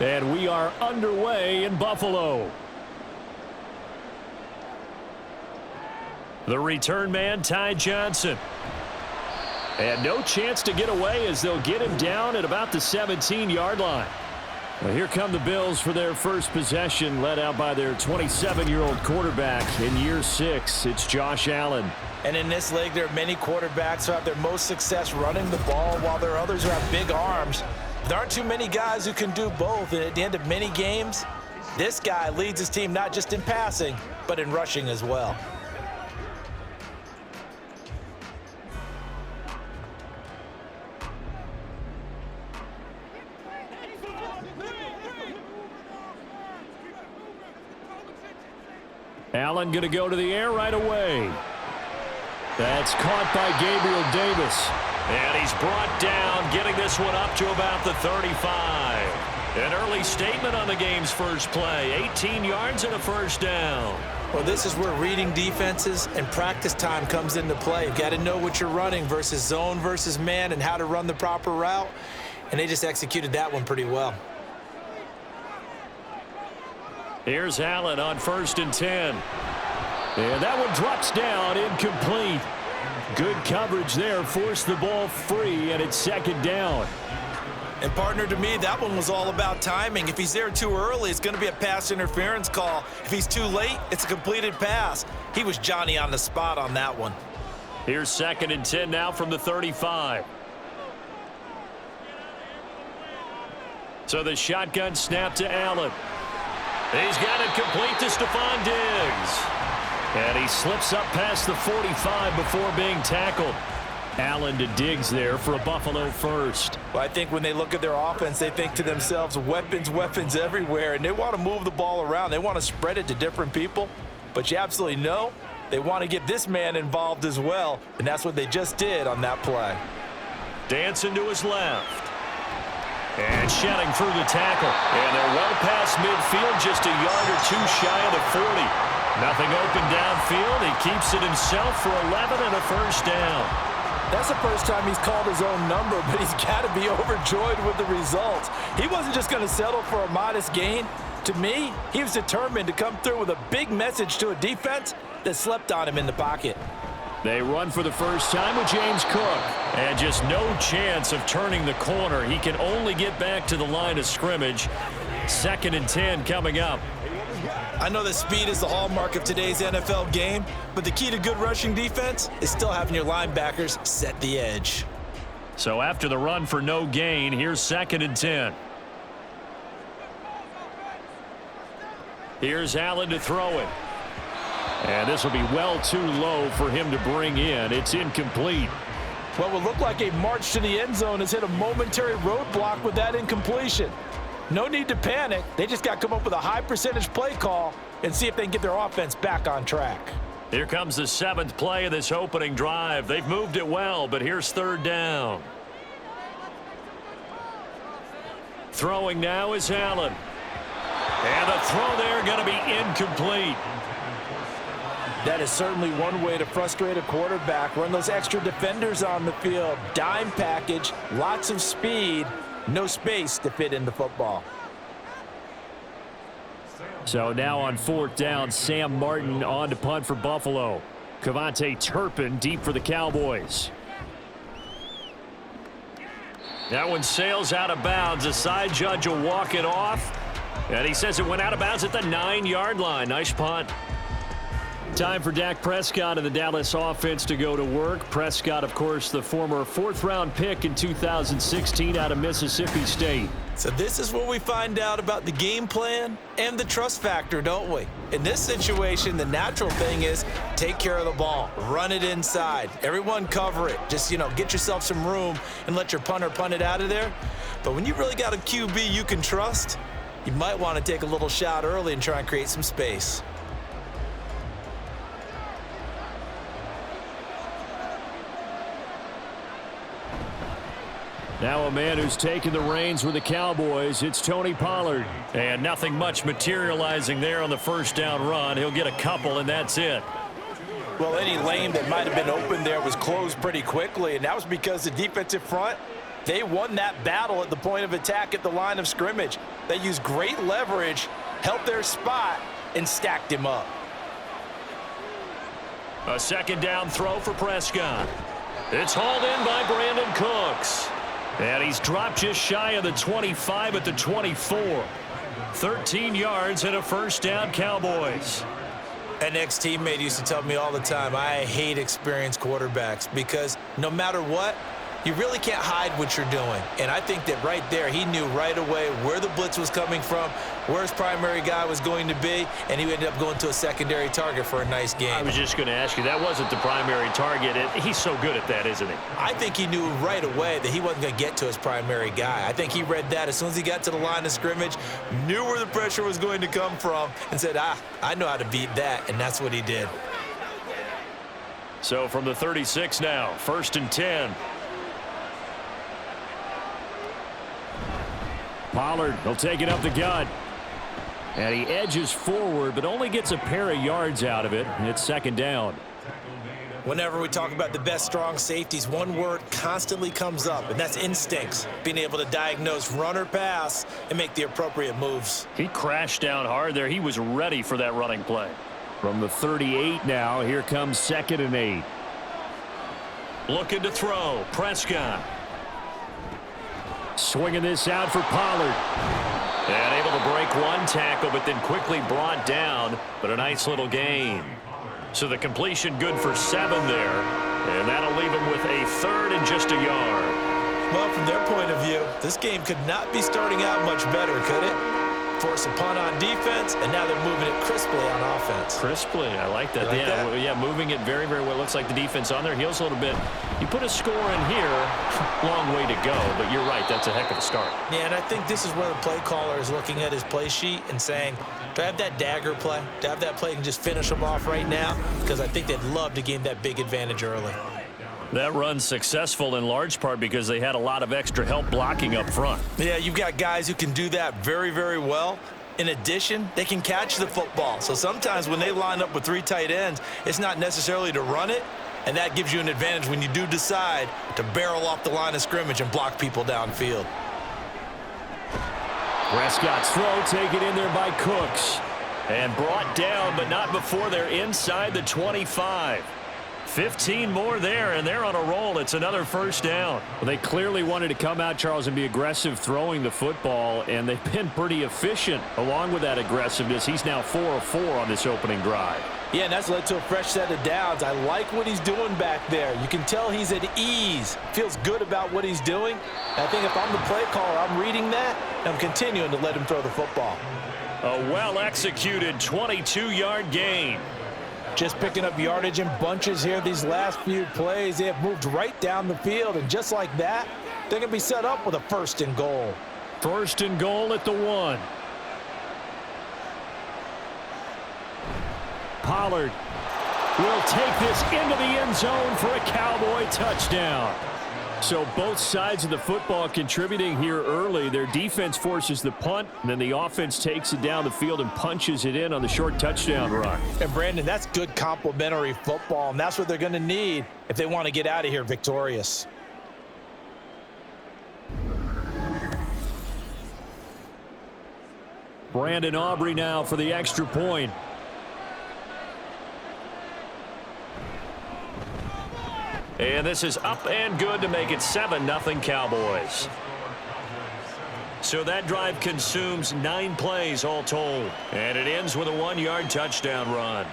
And we are underway in Buffalo. The return man, Ty Johnson. And no chance to get away as they'll get him down at about the 17-yard line. Well, here come the Bills for their first possession, led out by their 27-year-old quarterback in year 6. It's Josh Allen. And in this league, there are many quarterbacks who have their most success running the ball, while there are others who have big arms. There aren't too many guys who can do both, and at the end of many games, this guy leads his team not just in passing, but in rushing as well. Allen going to go to the air right away. That's caught by Gabriel Davis. And he's brought down, getting this one up to about the 35. An early statement on the game's first play. 18 yards and a first down. Well, this is where reading defenses and practice time comes into play. You've got to know what you're running versus zone versus man and how to run the proper route. And they just executed that one pretty well. Here's Allen on 1st and 10. And that one drops down, incomplete. Good coverage there, forced the ball free, and it's 2nd down. And partner, to me, that one was all about timing. If he's there too early, it's going to be a pass interference call. If he's too late, it's a completed pass. He was Johnny on the spot on that one. Here's 2nd and 10 now from the 35. So the shotgun snap to Allen. He's got it complete to Stephon Diggs. And he slips up past the 45 before being tackled. Allen to Diggs there for a Buffalo first. Well, I think when they look at their offense, they think to themselves, weapons, weapons everywhere, and they want to move the ball around. They want to spread it to different people. But you absolutely know they want to get this man involved as well, and that's what they just did on that play. Dancing to his left. And shedding through the tackle. And they're well past midfield, just a yard or two shy of the 40. Nothing open downfield. He keeps it himself for 11 and a first down. That's the first time he's called his own number, but he's got to be overjoyed with the results. He wasn't just going to settle for a modest gain. To me, he was determined to come through with a big message to a defense that slept on him in the pocket. They run for the first time with James Cook. And just no chance of turning the corner. He can only get back to the line of scrimmage. 2nd and 10 coming up. I know that speed is the hallmark of today's NFL game, but the key to good rushing defense is still having your linebackers set the edge. So after the run for no gain, here's 2nd and 10. Here's Allen to throw it. And this will be well too low for him to bring in. It's incomplete. What will look like a march to the end zone has hit a momentary roadblock with that incompletion. No need to panic. They just got to come up with a high percentage play call and see if they can get their offense back on track. Here comes the 7th play of this opening drive. They've moved it well, but here's 3rd down. Throwing now is Allen. And the throw there going to be incomplete. That is certainly one way to frustrate a quarterback. Run those extra defenders on the field. Dime package, lots of speed, no space to fit in the football. So now on 4th down, Sam Martin on to punt for Buffalo. Kevontae Turpin deep for the Cowboys. That one sails out of bounds. A side judge will walk it off. And he says it went out of bounds at the 9-yard line. Nice punt. Time for Dak Prescott and the Dallas offense to go to work. Prescott, of course, the former 4th-round pick in 2016 out of Mississippi State. So this is where we find out about the game plan and the trust factor, don't we? In this situation, the natural thing is take care of the ball. Run it inside. Everyone cover it. Just, get yourself some room and let your punter punt it out of there. But when you really got a QB you can trust, you might want to take a little shot early and try and create some space. Now a man who's taken the reins with the Cowboys, it's Tony Pollard. And nothing much materializing there on the first down run. He'll get a couple, and that's it. Well, any lane that might have been open there was closed pretty quickly, and that was because the defensive front They won that battle at the point of attack at the line of scrimmage. They used great leverage, held their spot, and stacked him up. A second down throw for Prescott. It's hauled in by Brandon Cooks. And he's dropped just shy of the 25 at the 24. 13 yards and a first down, Cowboys. An ex-teammate used to tell me all the time, I hate experienced quarterbacks because no matter what, you really can't hide what you're doing. And I think that right there, he knew right away where the blitz was coming from, where his primary guy was going to be, and he ended up going to a secondary target for a nice game. I was just going to ask you, that wasn't the primary target. He's so good at that, isn't he? I think he knew right away that he wasn't going to get to his primary guy. I think he read that as soon as he got to the line of scrimmage, knew where the pressure was going to come from, and said, I know how to beat that, and that's what he did. So from the 36 now, 1st and 10. Pollard, he'll take it up the gut. And he edges forward, but only gets a pair of yards out of it. And it's second down. Whenever we talk about the best strong safeties, one word constantly comes up, and that's instincts. Being able to diagnose run or pass and make the appropriate moves. He crashed down hard there. He was ready for that running play. From the 38 now, here comes 2nd and 8. Looking to throw, Prescott. Swinging this out for Pollard. And able to break one tackle, but then quickly brought down. But a nice little gain. So the completion good for 7 there. And that'll leave him with a 3rd and just a yard. Well, from their point of view, this game could not be starting out much better, could it? Force a punt on defense, and now they're moving it crisply on offense. Crisply, I like that. Yeah, moving it very, very well. Looks like the defense on their heels a little bit. You put a score in here, long way to go, but you're right, that's a heck of a start. Yeah, and I think this is where the play caller is looking at his play sheet and saying, do I have that dagger play? Do I have that play and just finish them off right now? Because I think they'd love to gain that big advantage early. That run's successful in large part because they had a lot of extra help blocking up front. Yeah, you've got guys who can do that very, very well. In addition, they can catch the football. So sometimes when they line up with 3 tight ends, it's not necessarily to run it, and that gives you an advantage when you do decide to barrel off the line of scrimmage and block people downfield. Prescott's throw taken in there by Cooks. And brought down, but not before they're inside the 25. 15 more there, and they're on a roll. It's another first down. Well, they clearly wanted to come out, Charles, and be aggressive throwing the football, and they've been pretty efficient along with that aggressiveness. He's now 4 of 4 on this opening drive. Yeah, and that's led to a fresh set of downs. I like what he's doing back there. You can tell he's at ease. Feels good about what he's doing. And I think if I'm the play caller, I'm reading that, and I'm continuing to let him throw the football. A well-executed 22-yard gain. Just picking up yardage in bunches here these last few plays. They have moved right down the field, and just like that, they're going to be set up with a 1st and goal. 1st and goal at the 1. Pollard will take this into the end zone for a Cowboy touchdown. So both sides of the football contributing here early. Their defense forces the punt, and then the offense takes it down the field and punches it in on the short touchdown run. And Brandon, that's good complementary football, and that's what they're going to need if they want to get out of here victorious. Brandon Aubrey now for the extra point. And this is up and good to make it 7-0 Cowboys. So that drive consumes 9 plays all told. And it ends with a 1-yard touchdown run.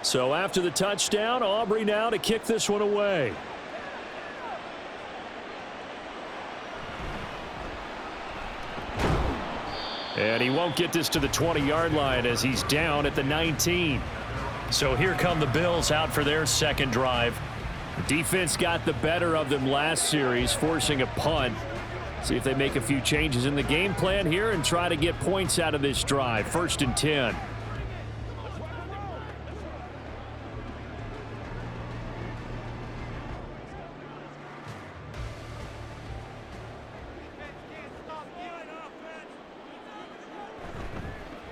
So after the touchdown, Aubrey now to kick this one away. And he won't get this to the 20-yard line as he's down at the 19. So here come the Bills out for their second drive. Defense got the better of them last series, forcing a punt. See if they make a few changes in the game plan here and try to get points out of this drive. 1st and 10.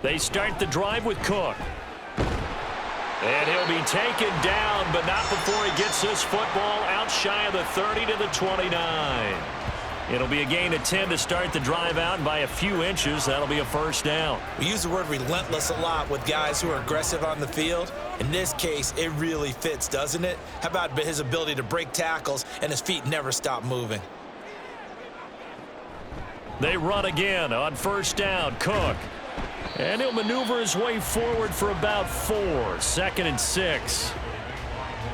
They start the drive with Cook. And he'll be taken down, but not before he gets this football out shy of the 30 to the 29. It'll be a gain of 10 to start the drive out, and by a few inches, that'll be a first down. We use the word relentless a lot with guys who are aggressive on the field. In this case, it really fits, doesn't it? How about his ability to break tackles and his feet never stop moving? They run again on first down. Cook. And he'll maneuver his way forward for about 4. 2nd and 6.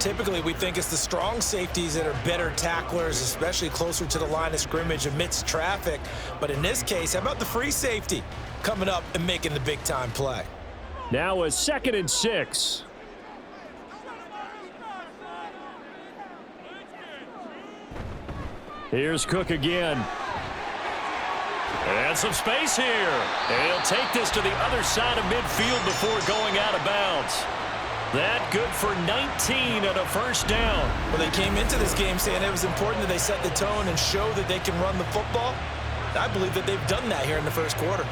Typically, we think it's the strong safeties that are better tacklers, especially closer to the line of scrimmage amidst traffic. But in this case, how about the free safety coming up and making the big-time play? Now a 2nd and 6. Here's Cook again. And some space here. And he'll take this to the other side of midfield before going out of bounds. That good for 19 and a first down. Well, they came into this game saying it was important that they set the tone and show that they can run the football. I believe that they've done that here in the first quarter.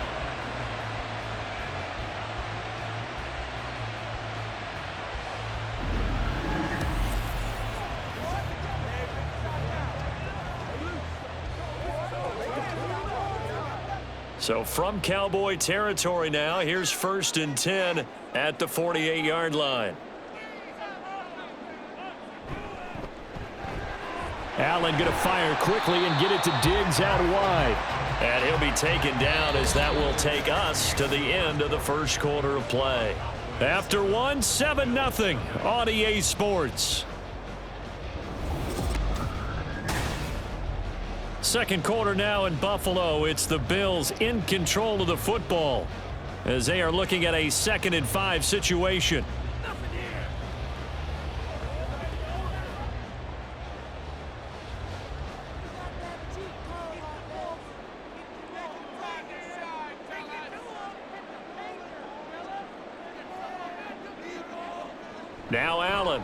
So from Cowboy territory now, here's 1st and 10 at the 48-yard line. Allen going to fire quickly and get it to Diggs out wide. And he'll be taken down as that will take us to the end of the first quarter of play. After one, 7-0 on EA Sports. Second quarter now in Buffalo. It's the Bills in control of the football as they are looking at a 2nd and 5 situation. Now Allen.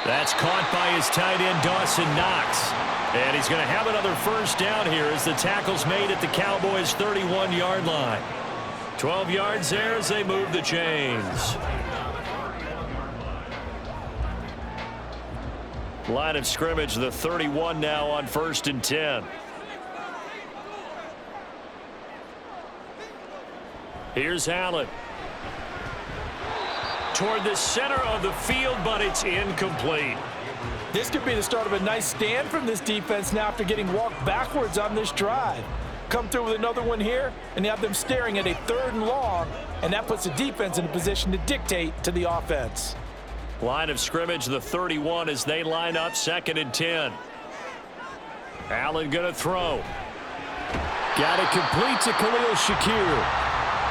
That's caught by his tight end, Dawson Knox. And he's going to have another first down here as the tackle's made at the Cowboys' 31-yard line. 12 yards there as they move the chains. Line of scrimmage, the 31 now on 1st and 10. Here's Allen. Toward the center of the field, but it's incomplete. This could be the start of a nice stand from this defense now after getting walked backwards on this drive. Come through with another one here, and you have them staring at a 3rd and long, and that puts the defense in a position to dictate to the offense. Line of scrimmage, the 31 as they line up 2nd and 10. Allen going to throw. Got it complete to Khalil Shakir.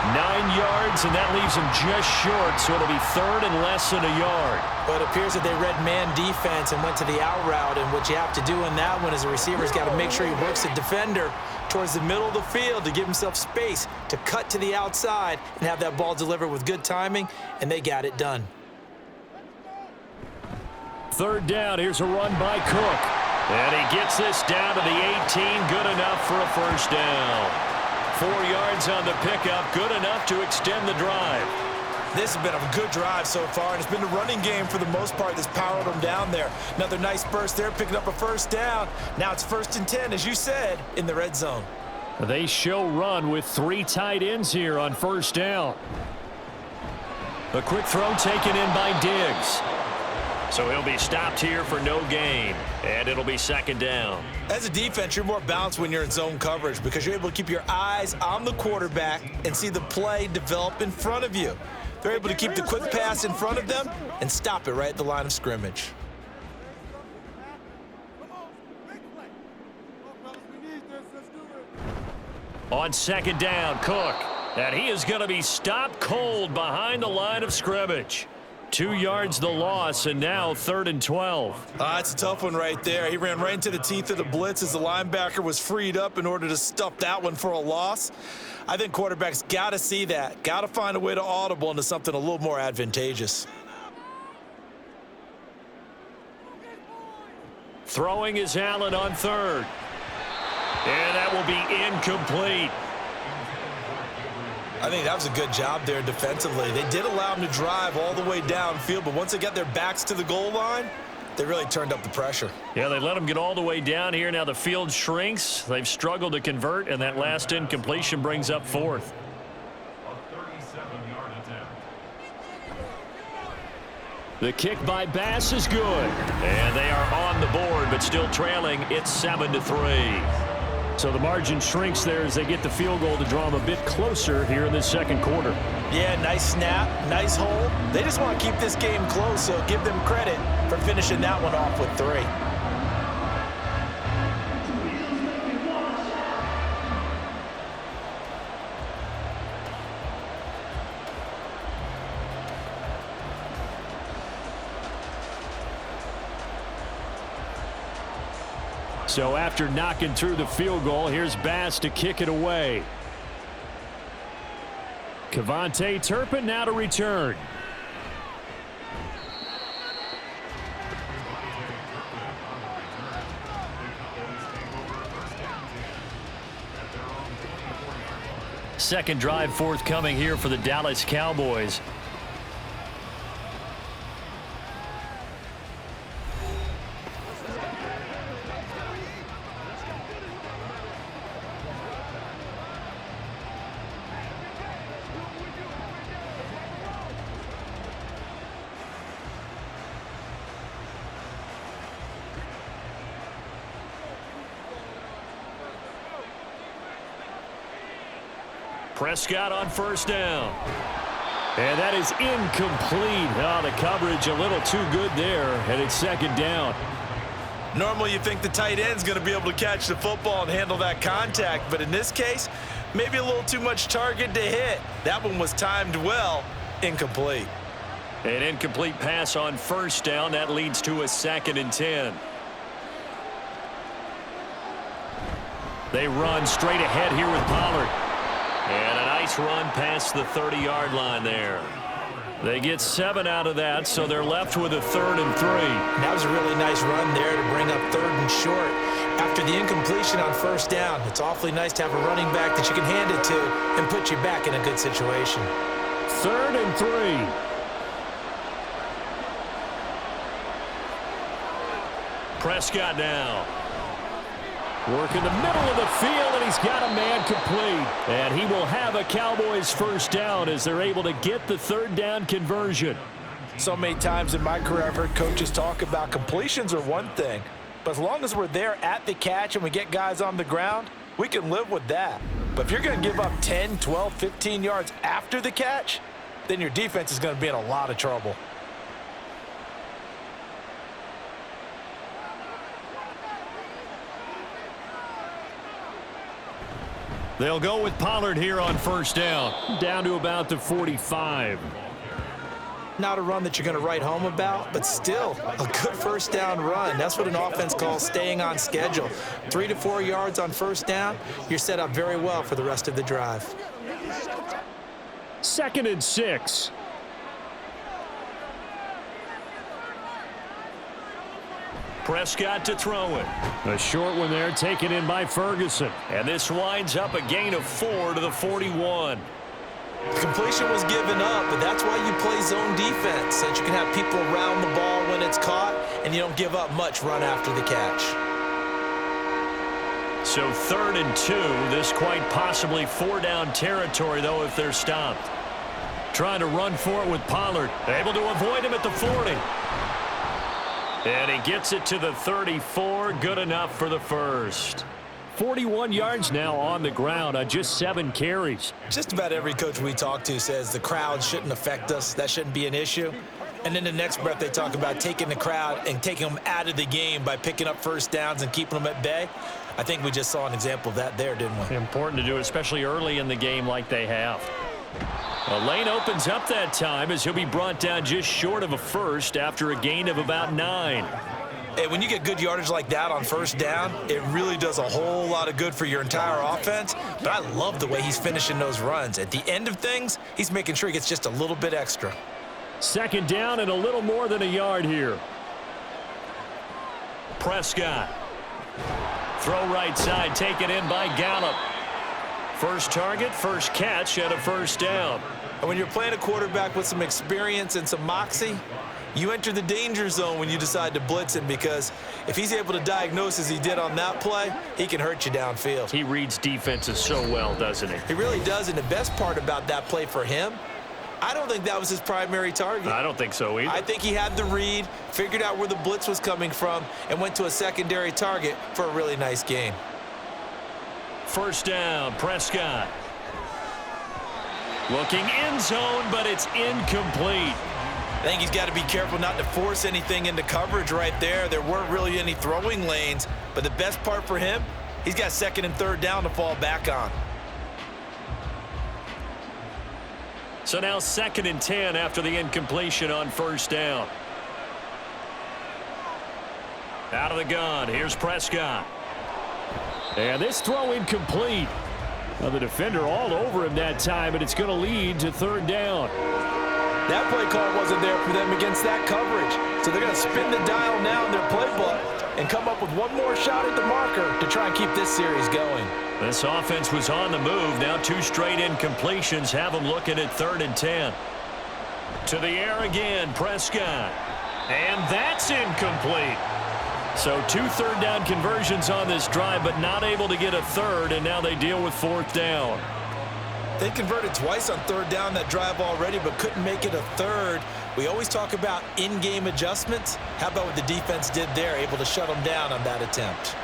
9 yards, and that leaves him just short, so it'll be 3rd and less than a yard. But it appears that they read man defense and went to the out route, and what you have to do in that one is the receiver's got to make sure he works the defender towards the middle of the field to give himself space to cut to the outside and have that ball delivered with good timing, and they got it done. 3rd down, here's a run by Cook. And he gets this down to the 18, good enough for a first down. 4 yards on the pickup, good enough to extend the drive. This has been a good drive so far, and it's been the running game for the most part that's powered them down there. Another nice burst there, picking up a first down. Now it's 1st and 10, as you said, in the red zone. They show run with 3 tight ends here on first down. A quick throw taken in by Diggs. So he'll be stopped here for no gain, and it'll be 2nd down. As a defense, you're more balanced when you're in zone coverage because you're able to keep your eyes on the quarterback and see the play develop in front of you. They're able to keep the quick pass in front of them and stop it right at the line of scrimmage. On 2nd down, Cook. And he is going to be stopped cold behind the line of scrimmage. 2 yards the loss, and now 3rd and 12. That's a tough one right there. He ran right into the teeth of the blitz as the linebacker was freed up in order to stuff that one for a loss. I think quarterbacks got to see that. Got to find a way to audible into something a little more advantageous. Throwing is Allen on 3rd. And that will be incomplete. I think that was a good job there defensively. They did allow them to drive all the way downfield, but once they got their backs to the goal line, they really turned up the pressure. Yeah, they let them get all the way down here. Now the field shrinks. They've struggled to convert, and that last incompletion brings up fourth. The kick by Bass is good. And they are on the board, but still trailing. It's 7-3. So the margin shrinks there as they get the field goal to draw them a bit closer here in this second quarter. Yeah, nice snap, nice hole. They just want to keep this game close, so give them credit for finishing that one off with 3. So after knocking through the field goal, here's Bass to kick it away. Kevontae Turpin now to return. Second drive forthcoming here for the Dallas Cowboys. Prescott on first down. And that is incomplete. Oh, the coverage a little too good there, and it's second down. Normally you think the tight end's going to be able to catch the football and handle that contact, but in this case, maybe a little too much target to hit. That one was timed well. Incomplete. An incomplete pass on first down. That leads to a 2nd and 10. They run straight ahead here with Pollard. And a nice run past the 30-yard line there. They get 7 out of that, so they're left with a 3rd and 3. That was a really nice run there to bring up 3rd and short. After the incompletion on first down, it's awfully nice to have a running back that you can hand it to and put you back in a good situation. 3rd and 3. Prescott now. Work in the middle of the field, and he's got a man complete. And he will have a Cowboys first down as they're able to get the 3rd down conversion. So many times in my career, I've heard coaches talk about completions are one thing. But as long as we're there at the catch and we get guys on the ground, we can live with that. But if you're going to give up 10, 12, 15 yards after the catch, then your defense is going to be in a lot of trouble. They'll go with Pollard here on first down. Down to about the 45. Not a run that you're going to write home about, but still a good first down run. That's what an offense calls staying on schedule. 3 to 4 yards on first down, you're set up very well for the rest of the drive. 2nd and 6. Prescott to throw it. A short one there taken in by Ferguson. And this winds up a gain of 4 to the 41. Completion was given up, but that's why you play zone defense, so that you can have people around the ball when it's caught, and you don't give up much run after the catch. So 3rd and 2. This quite possibly 4-down territory, though, if they're stopped. Trying to run for it with Pollard. Able to avoid him at the 40. And he gets it to the 34. Good enough for the first. 41 yards now on the ground on just 7 carries. Just about every coach we talk to says the crowd shouldn't affect us. That shouldn't be an issue. And then the next breath they talk about taking the crowd and taking them out of the game by picking up first downs and keeping them at bay. I think we just saw an example of that there, didn't we? Important to do, especially early in the game like they have. A lane opens up that time as he'll be brought down just short of a first after a gain of about 9. Hey, when you get good yardage like that on first down, it really does a whole lot of good for your entire offense. But I love the way he's finishing those runs. At the end of things, he's making sure he gets just a little bit extra. 2nd down and a little more than a yard here. Prescott. Throw right side, taken in by Gallup. First target, first catch, and a first down. And when you're playing a quarterback with some experience and some moxie, you enter the danger zone when you decide to blitz him, because if he's able to diagnose as he did on that play, he can hurt you downfield. He reads defenses so well, doesn't he? He really does, and the best part about that play for him, I don't think that was his primary target. I don't think so either. I think he had the read, figured out where the blitz was coming from, and went to a secondary target for a really nice gain. First down, Prescott. Looking end zone, but it's incomplete. I think he's got to be careful not to force anything into coverage right there. There weren't really any throwing lanes, but the best part for him, he's got second and third down to fall back on. So now 2nd and 10 after the incompletion on first down. Out of the gun, here's Prescott. And this throw incomplete. Well, the defender all over him that time, and it's going to lead to third down. That play call wasn't there for them against that coverage. So they're going to spin the dial now in their playbook and come up with one more shot at the marker to try and keep this series going. This offense was on the move. Now 2 straight incompletions have them looking at 3rd and 10. To the air again, Prescott. And that's incomplete. So 2 third down conversions on this drive, but not able to get a third, and now they deal with 4th down. They converted twice on third down that drive already, but couldn't make it a third. We always talk about in-game adjustments. How about what the defense did there, able to shut them down on that attempt?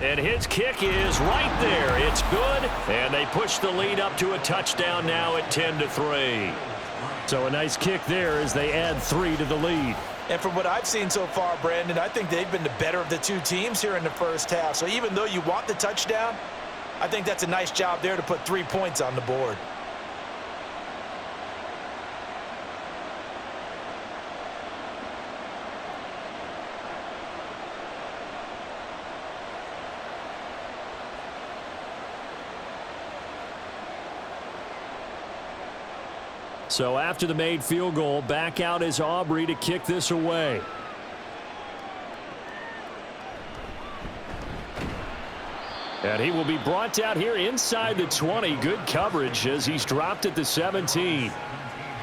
And his kick is right there. It's good, and they push the lead up to a touchdown now at 10-3. So a nice kick there as they add 3 to the lead. And from what I've seen so far, Brandon, I think they've been the better of the 2 teams here in the first half. So even though you want the touchdown, I think that's a nice job there to put 3 points on the board. So after the made field goal, back out is Aubrey to kick this away. And he will be brought down here inside the 20. Good coverage as he's dropped at the 17.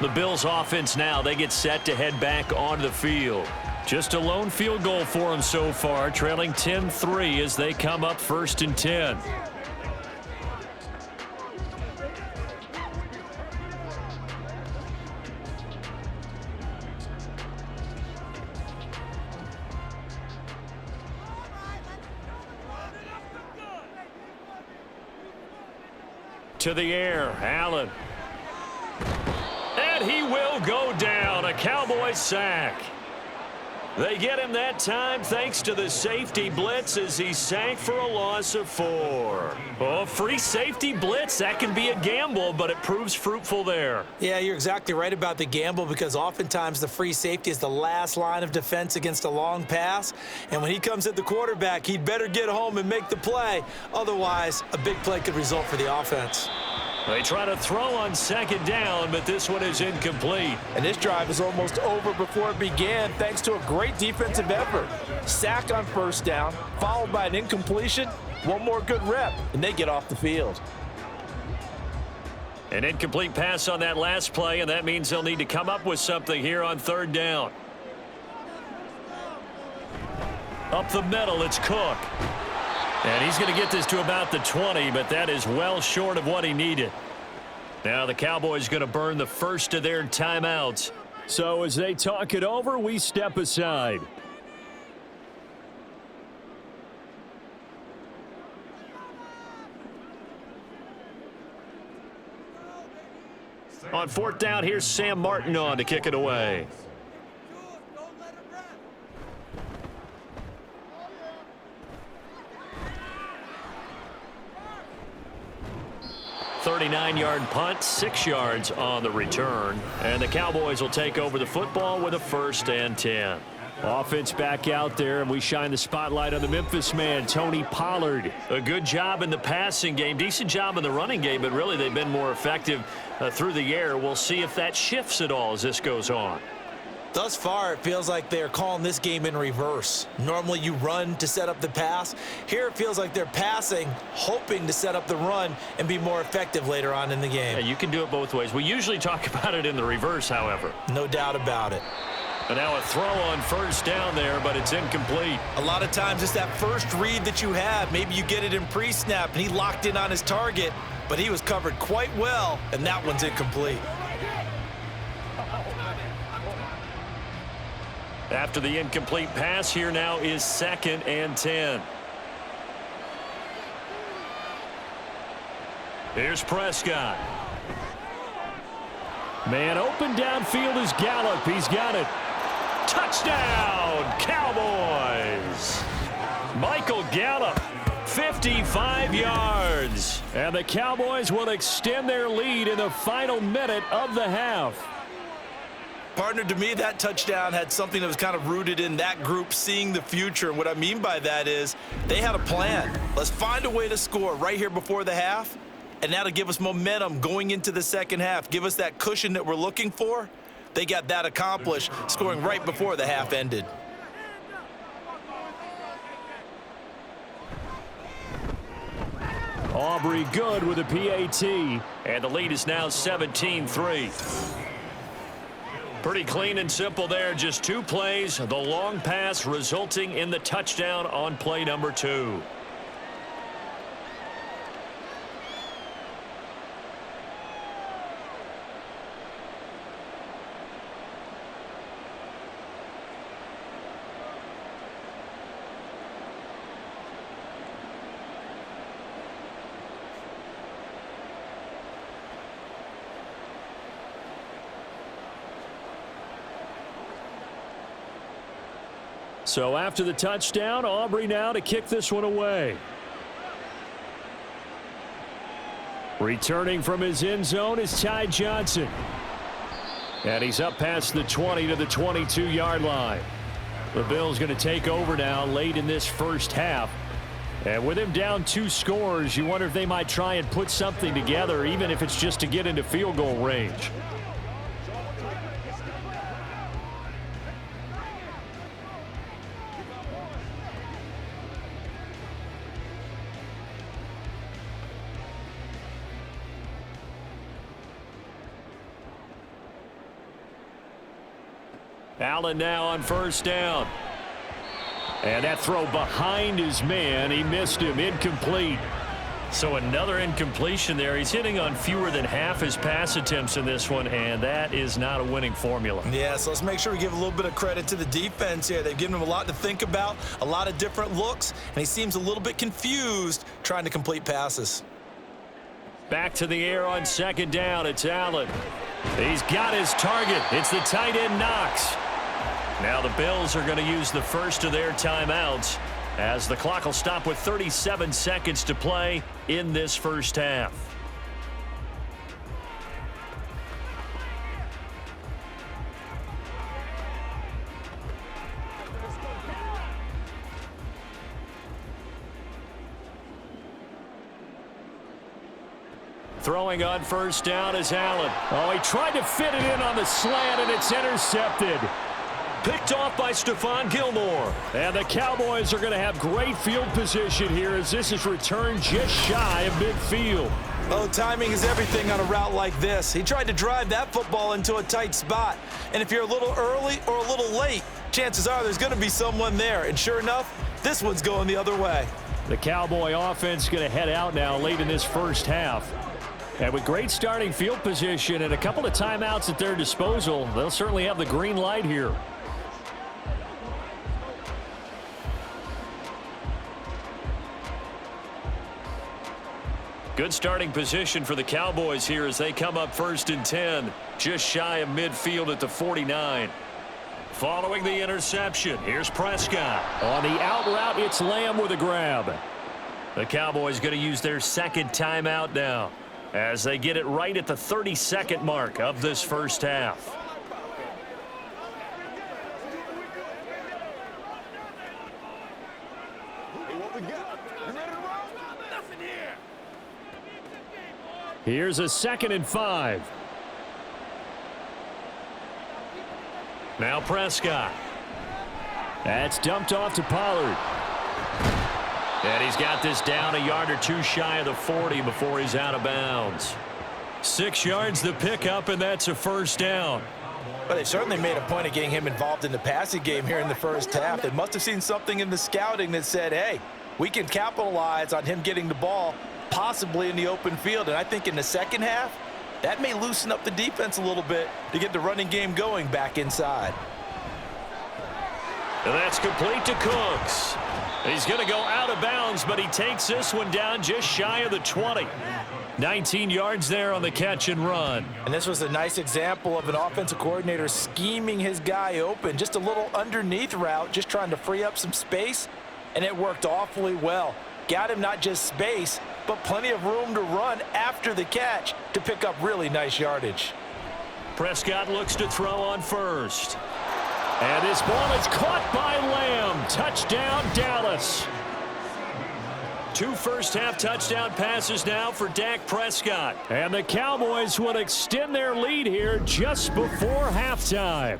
The Bills offense now, they get set to head back onto the field. Just a lone field goal for them so far, trailing 10-3 as they come up 1st and 10. To the air, Allen. And he will go down, a Cowboys sack. They get him that time thanks to the safety blitz as he sank for a loss of 4. Oh, free safety blitz, that can be a gamble, but it proves fruitful there. Yeah, you're exactly right about the gamble, because oftentimes the free safety is the last line of defense against a long pass. And when he comes at the quarterback, he'd better get home and make the play. Otherwise, a big play could result for the offense. They try to throw on 2nd down, but this one is incomplete. And this drive is almost over before it began thanks to a great defensive effort. Sack on 1st down, followed by an incompletion, one more good rep, and they get off the field. An incomplete pass on that last play, and that means they'll need to come up with something here on 3rd down. Up the middle, it's Cook. And he's going to get this to about the 20, but that is well short of what he needed. Now the Cowboys going to burn the first of their timeouts. So as they talk it over, we step aside. On 4th down, here's Sam Martin on to kick it away. .39-yard punt, 6 yards on the return. And the Cowboys will take over the football with a 1st and 10. Offense back out there, and we shine the spotlight on the Memphis man, Tony Pollard. A good job in the passing game, decent job in the running game, but really they've been more effective through the air. We'll see if that shifts at all as this goes on. Thus far, it feels like they're calling this game in reverse. Normally you run to set up the pass. Here it feels like they're passing, hoping to set up the run and be more effective later on in the game. Yeah, you can do it both ways. We usually talk about it in the reverse, however. No doubt about it. And now a throw on first down there, but it's incomplete. A lot of times it's that first read that you have. Maybe you get it in pre-snap and he locked in on his target, but he was covered quite well, and that one's incomplete. After the incomplete pass, here now is 2nd and 10. Here's Prescott. Man open downfield is Gallup. He's got it. Touchdown, Cowboys. Michael Gallup, 55 yards. And the Cowboys will extend their lead in the final minute of the half. Partner, to me, that touchdown had something that was kind of rooted in that group seeing the future. And what I mean by that is they had a plan. Let's find a way to score right here before the half, and that'll give us momentum going into the second half, give us that cushion that we're looking for. They got that accomplished, scoring right before the half ended. Aubrey good with a PAT, and the lead is now 17-3. Pretty clean and simple there. Just 2 plays. The long pass resulting in the touchdown on play number 2. So after the touchdown, Aubrey now to kick this one away. Returning from his end zone is Ty Johnson. And he's up past the 20 to the 22-yard line. The Bills going to take over now late in this first half. And with him down 2 scores, you wonder if they might try and put something together, even if it's just to get into field goal range. Allen now on first down. And that throw behind his man. He missed him. Incomplete. So another incompletion there. He's hitting on fewer than half his pass attempts in this one, and that is not a winning formula. Yeah, so let's make sure we give a little bit of credit to the defense here. They've given him a lot to think about, a lot of different looks, and he seems a little bit confused trying to complete passes. Back to the air on second down. It's Allen. He's got his target. It's the tight end Knox. Now the Bills are going to use the first of their timeouts as the clock will stop with 37 seconds to play in this first half. Throwing on first down is Allen. Oh, he tried to fit it in on the slant, and it's intercepted. Picked off by Stephon Gilmore. And the Cowboys are going to have great field position here as this is returned just shy of midfield. Oh, timing is everything on a route like this. He tried to drive that football into a tight spot. And if you're a little early or a little late, chances are there's going to be someone there. And sure enough, this one's going the other way. The Cowboy offense going to head out now late in this first half. And with great starting field position and a couple of timeouts at their disposal, they'll certainly have the green light here. Good starting position for the Cowboys here as they come up 1st and 10, just shy of midfield at the 49. Following the interception, here's Prescott. On the out route, it's Lamb with a grab. The Cowboys going to use their second timeout now as they get it right at the 30-second mark of this first half. Here's a 2nd and 5. Now Prescott. That's dumped off to Pollard. And he's got this down a yard or two shy of the 40 before he's out of bounds. 6 yards the pickup, and that's a first down. Well, they certainly made a point of getting him involved in the passing game here in the first half. They must have seen something in the scouting that said, hey, we can capitalize on him getting the ball possibly in the open field. And I think in the second half, that may loosen up the defense a little bit to get the running game going back inside. And that's complete to Cooks. He's going to go out of bounds, but he takes this one down just shy of the 20. 19 yards there on the catch and run. And this was a nice example of an offensive coordinator scheming his guy open. Just a little underneath route, just trying to free up some space, and it worked awfully well. Got him not just space, but plenty of room to run after the catch to pick up really nice yardage. Prescott looks to throw on first. And this ball is caught by Lamb. Touchdown, Dallas. 2 first-half touchdown passes now for Dak Prescott. And the Cowboys will extend their lead here just before halftime.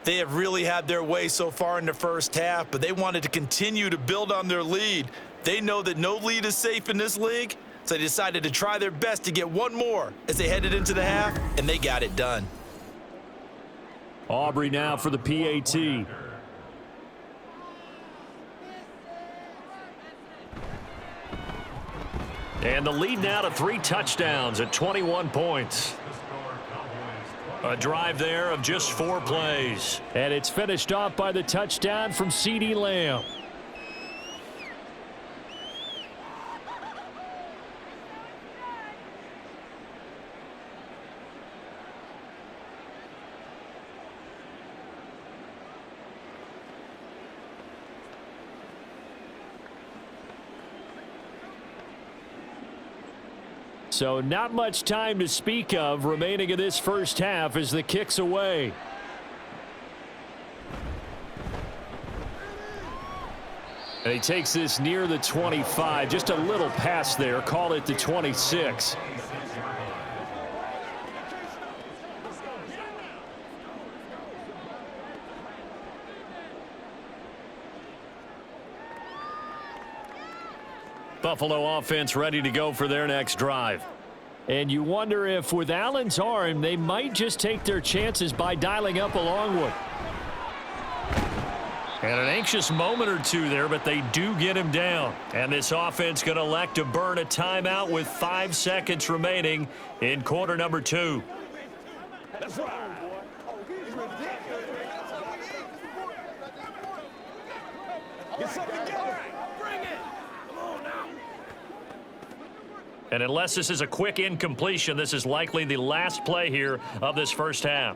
They have really had their way so far in the first half, but they wanted to continue to build on their lead. They know that no lead is safe in this league, so they decided to try their best to get one more as they headed into the half, and they got it done. Aubrey now for the PAT. And the lead now to 3 touchdowns at 21 points. A drive there of just 4 plays. And it's finished off by the touchdown from CeeDee Lamb. So not much time to speak of remaining in this first half as the kick's away. And he takes this near the 25. Just a little pass there. Call it the 26. Buffalo offense ready to go for their next drive. And you wonder if with Allen's arm, they might just take their chances by dialing up a long one. And an anxious moment or two there, but they do get him down. And this offense going to elect to burn a timeout with 5 seconds remaining in quarter number 2. That's right. Get something together. Bring it. Come on now. And unless this is a quick incompletion, this is likely the last play here of this first half.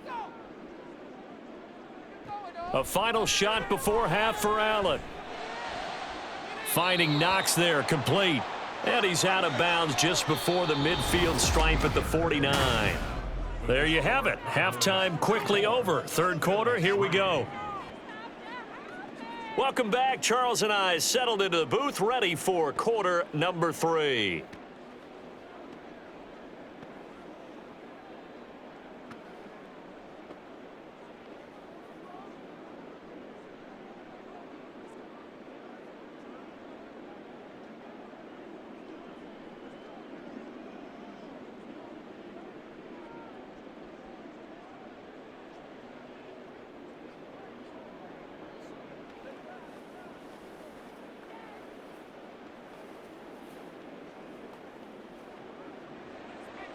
A final shot before half for Allen. Finding Knox there, complete. And he's out of bounds just before the midfield stripe at the 49. There you have it. Halftime quickly over. Third quarter, here we go. Welcome back. Charles and I settled into the booth, ready for quarter number 3.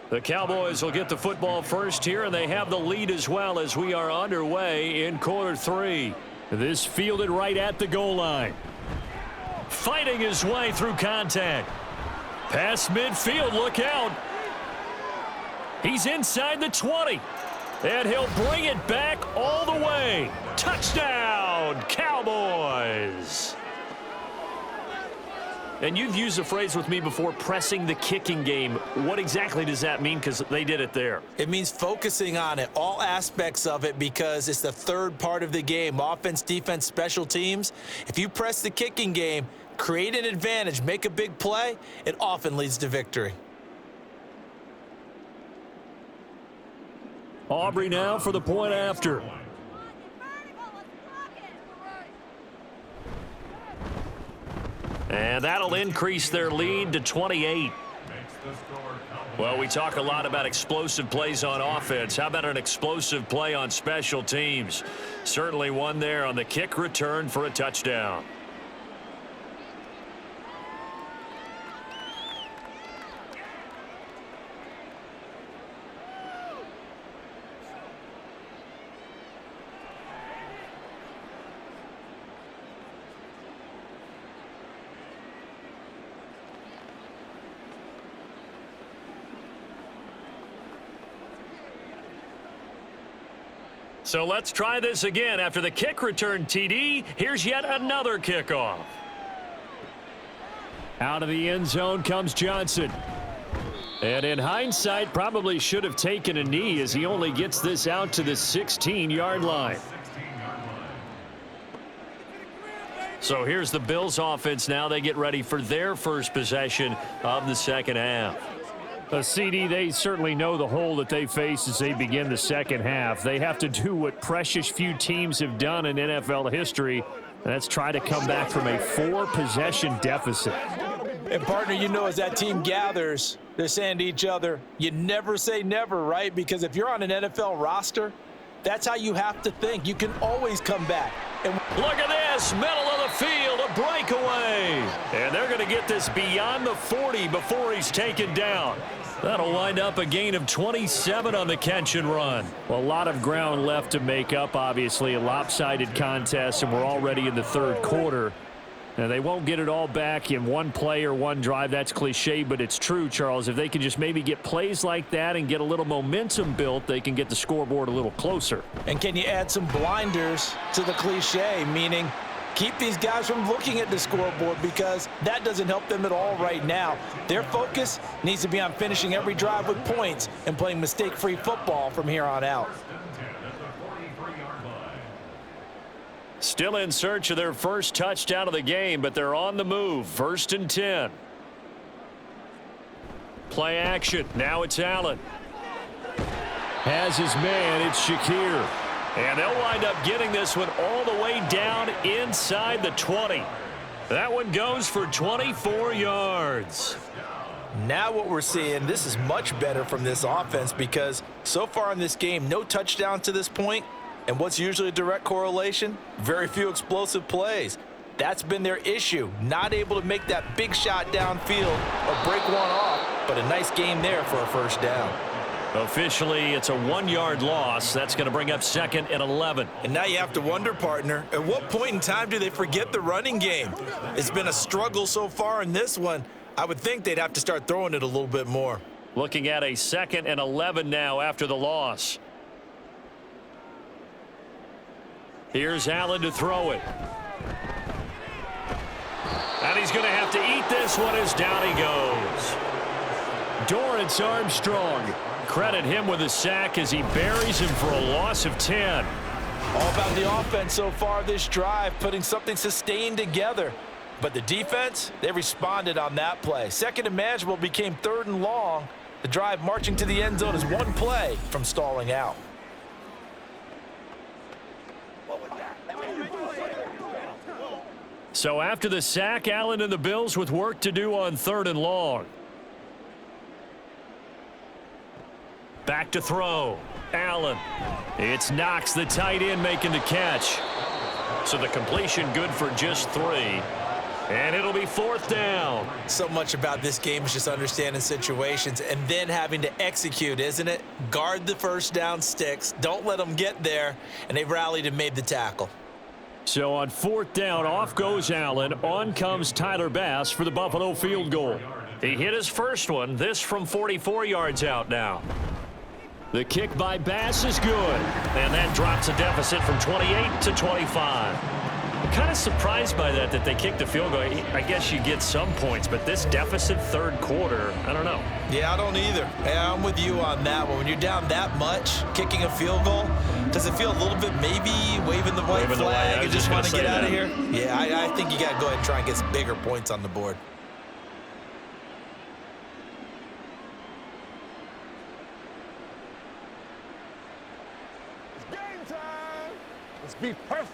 The Cowboys will get the football first here, and they have the lead as well as we are underway in quarter 3. This fielded right at the goal line. Fighting his way through contact. Past midfield, look out. He's inside the 20. And he'll bring it back all the way. Touchdown, Cowboys. And you've used the phrase with me before, pressing the kicking game. What exactly does that mean? Because they did it there. It means focusing on it, all aspects of it, because it's the third part of the game. Offense, defense, special teams. If you press the kicking game, create an advantage, make a big play, it often leads to victory. Aubrey now for the point after. And that'll increase their lead to 28. Well, we talk a lot about explosive plays on offense. How about an explosive play on special teams? Certainly one there on the kick return for a touchdown. So let's try this again. After the kick return TD, here's yet another kickoff. Out of the end zone comes Johnson. And in hindsight, probably should have taken a knee as he only gets this out to the 16-yard line. So here's the Bills offense now. They get ready for their first possession of the second half. CD, they certainly know the hole that they face as they begin the second half. They have to do what precious few teams have done in NFL history, and that's try to come back from a 4-possession deficit. And, partner, you know, as that team gathers, they're saying to each other, you never say never, right? Because if you're on an NFL roster, that's how you have to think. You can always come back. And look at this, middle of the field, a breakaway. And they're going to get this beyond the 40 before he's taken down. That'll wind up a gain of 27 on the catch and run. Well, a lot of ground left to make up, obviously. A lopsided contest, and we're already in the third quarter. Now, they won't get it all back in one play or one drive. That's cliche, but it's true, Charles. If they can just maybe get plays like that and get a little momentum built, they can get the scoreboard a little closer. And can you add some blinders to the cliche, meaning keep these guys from looking at the scoreboard, because that doesn't help them at all right now. Their focus needs to be on finishing every drive with points and playing mistake-free football from here on out. Still in search of their first touchdown of the game, but they're on the move. 1st and 10. Play action. Now it's Allen. Has his man. It's Shakir. And they'll wind up getting this one all the way down inside the 20. That one goes for 24 yards. Now what we're seeing, this is much better from this offense, because so far in this game, no touchdowns to this point. And what's usually a direct correlation? Very few explosive plays. That's been their issue. Not able to make that big shot downfield or break one off, but a nice game there for a first down. Officially, it's a 1-yard loss. That's going to bring up 2nd and 11. And now you have to wonder, partner, at what point in time do they forget the running game? It's been a struggle so far in this one. I would think they'd have to start throwing it a little bit more. Looking at a 2nd and 11 now after the loss. Here's Allen to throw it. And he's going to have to eat this one as down he goes. Dorrance Armstrong. Credit him with a sack as he buries him for a loss of 10. All about the offense so far this drive, putting something sustained together. But the defense, they responded on that play. 2nd and manageable became 3rd and long. The drive marching to the end zone is one play from stalling out. So after the sack, Allen and the Bills with work to do on 3rd and long. Back to throw. Allen. It's Knox, the tight end, making the catch. So the completion good for just 3. And it'll be 4th down. So much about this game is just understanding situations and then having to execute, isn't it? Guard the first down sticks. Don't let them get there. And they rallied and made the tackle. So on 4th down, off goes Allen. On comes Tyler Bass for the Buffalo field goal. He hit his first one. This from 44 yards out now. The kick by Bass is good. And that drops a deficit from 28 to 25. I'm kind of surprised by that they kicked the field goal. I guess you get some points, but this deficit 3rd quarter, I don't know. Yeah, I don't either. Yeah, I'm with you on that one. When you're down that much, kicking a field goal, does it feel a little bit maybe waving the white flag and just want to get out of here? Yeah, I think you got to go ahead and try and get some bigger points on the board. It's game time. Let's be perfect.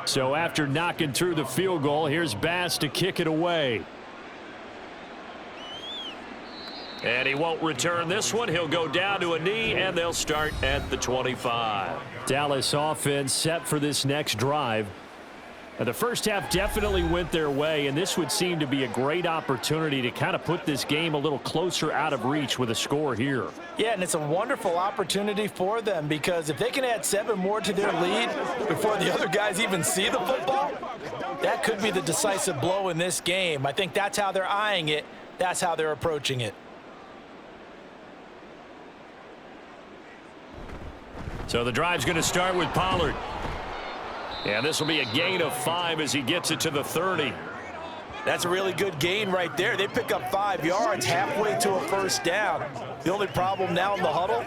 So after knocking through the field goal, here's Bass to kick it away. And he won't return this one. He'll go down to a knee, and they'll start at the 25. Dallas offense set for this next drive. Now, the first half definitely went their way, and this would seem to be a great opportunity to kind of put this game a little closer out of reach with a score here. Yeah, and it's a wonderful opportunity for them because if they can add 7 more to their lead before the other guys even see the football, that could be the decisive blow in this game. I think that's how they're eyeing it. That's how they're approaching it. So the drive's going to start with Pollard. And this will be a gain of 5 as he gets it to the 30. That's a really good gain right there. They pick up 5 yards halfway to a first down. The only problem now in the huddle,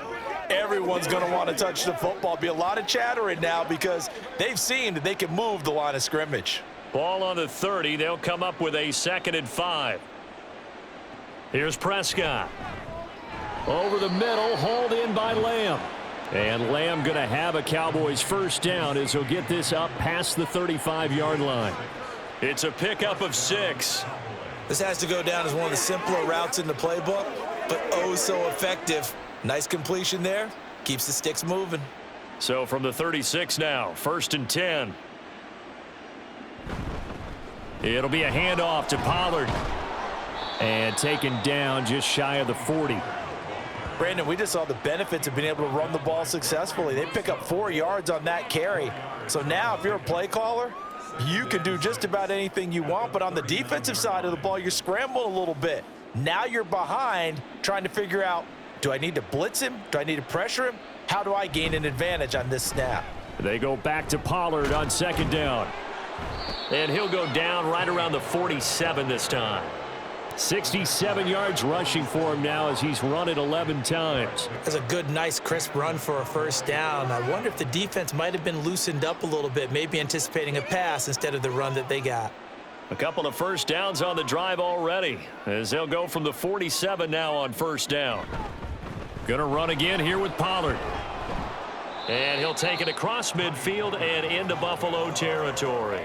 everyone's going to want to touch the football. Be a lot of chattering now because they've seen that they can move the line of scrimmage. Ball on the 30. They'll come up with a 2nd and 5. Here's Prescott. Over the middle, hauled in by Lamb. And Lamb going to have a Cowboys first down as he'll get this up past the 35-yard line. It's a pickup of 6. This has to go down as one of the simpler routes in the playbook, but oh so effective. Nice completion there. Keeps the sticks moving. So from the 36 now, 1st and 10. It'll be a handoff to Pollard. And taken down just shy of the 40. Brandon, we just saw the benefits of being able to run the ball successfully. They pick up 4 yards on that carry. So now if you're a play caller, you can do just about anything you want. But on the defensive side of the ball, you're scrambling a little bit. Now you're behind trying to figure out, do I need to blitz him? Do I need to pressure him? How do I gain an advantage on this snap? They go back to Pollard on 2nd down. And he'll go down right around the 47 this time. 67 yards rushing for him now as he's run it 11 times. That's a good, nice, crisp run for a first down. I wonder if the defense might have been loosened up a little bit, maybe anticipating a pass instead of the run that they got. A couple of first downs on the drive already as they'll go from the 47 now on 1st down. Going to run again here with Pollard. And he'll take it across midfield and into Buffalo territory.